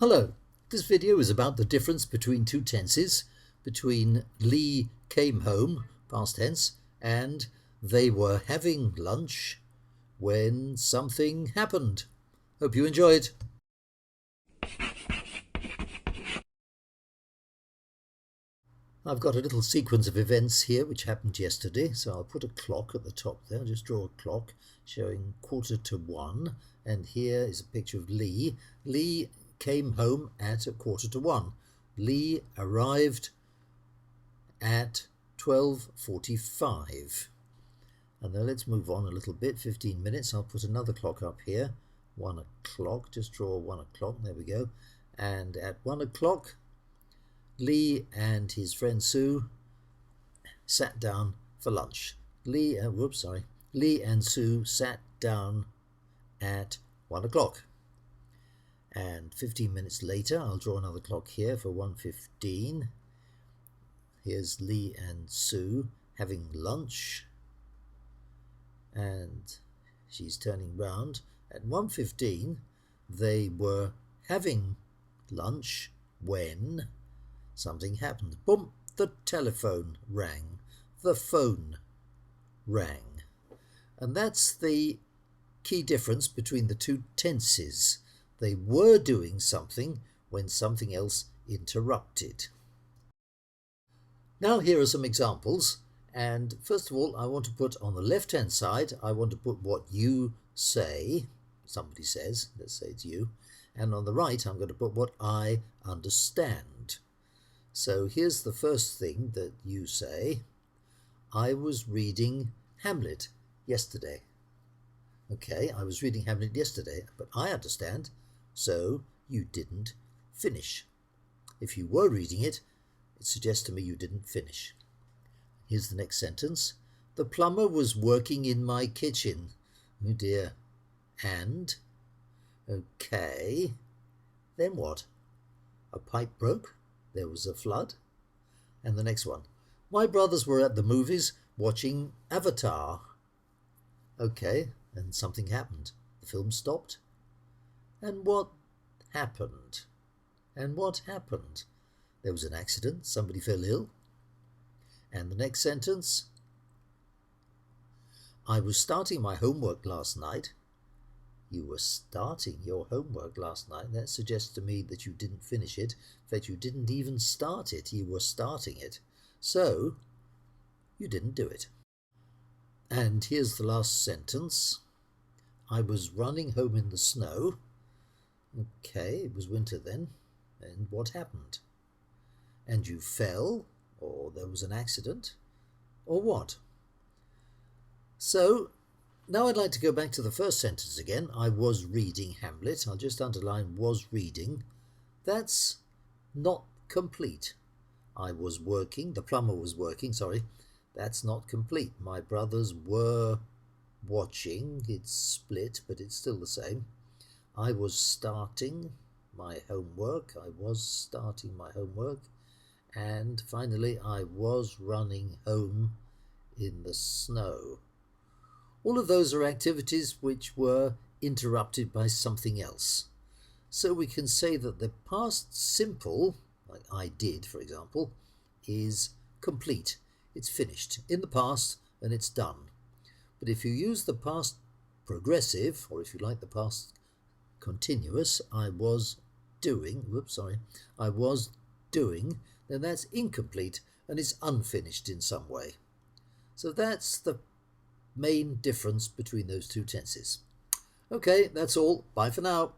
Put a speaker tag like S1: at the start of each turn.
S1: Hello, this video is about the difference between two tenses, between Lee came home, past tense, and they were having lunch when something happened. Hope you enjoyed. I've got a little sequence of events here which happened yesterday, so I'll put a clock at the top there. I'll just draw a clock showing 1:45, and here is a picture of Lee. Lee came home at 1:45. Lee arrived at 12:45. And then let's move on a little bit, 15 minutes. I'll put another clock up here, 1 o'clock, just draw 1 o'clock, there we go. And at 1 o'clock, Lee and his friend Sue sat down for lunch. Lee and Sue sat down at 1 o'clock. And 15 minutes later, I'll draw another clock here for 1:15. Here's Lee and Sue having lunch. And she's turning round. At 1:15, they were having lunch when something happened. Boom, the telephone rang. The phone rang. And that's the key difference between the two tenses. They were doing something when something else interrupted. Now here are some examples. And first of all, I want to put on the left-hand side, I want to put what you say. Somebody says, let's say it's you. And on the right, I'm going to put what I understand. So here's the first thing that you say. I was reading Hamlet yesterday. Okay, I was reading Hamlet yesterday, but I understand, so you didn't finish. If you were reading it, it suggests to me you didn't finish. Here's the next sentence. The plumber was working in my kitchen. Oh dear. And? Okay. Then what? A pipe broke. There was a flood. And the next one. My brothers were at the movies watching Avatar. Okay. And something happened. The film stopped. And what happened? And what happened? There was an accident. Somebody fell ill. And the next sentence, I was starting my homework last night. You were starting your homework last night. That suggests to me that you didn't finish it. In fact, you didn't even start it. You were starting it. So, you didn't do it. And here's the last sentence. I was running home in the snow. Okay, it was winter then. And what happened? And you fell, or there was an accident, or what? So now I'd like to go back to the first sentence again. I was reading Hamlet. I'll just underline was reading. That's not complete. I was working, the plumber was working, sorry. That's not complete. My brothers were watching. It's split, but it's still the same. I was starting my homework. I was starting my homework. And finally, I was running home in the snow. All of those are activities which were interrupted by something else. So we can say that the past simple, like I did, for example, is complete. It's finished in the past and it's done. But if you use the past progressive, or if you like the past continuous, I was doing, then that's incomplete and is unfinished in some way. So that's the main difference between those two tenses. Okay, that's all. Bye for now.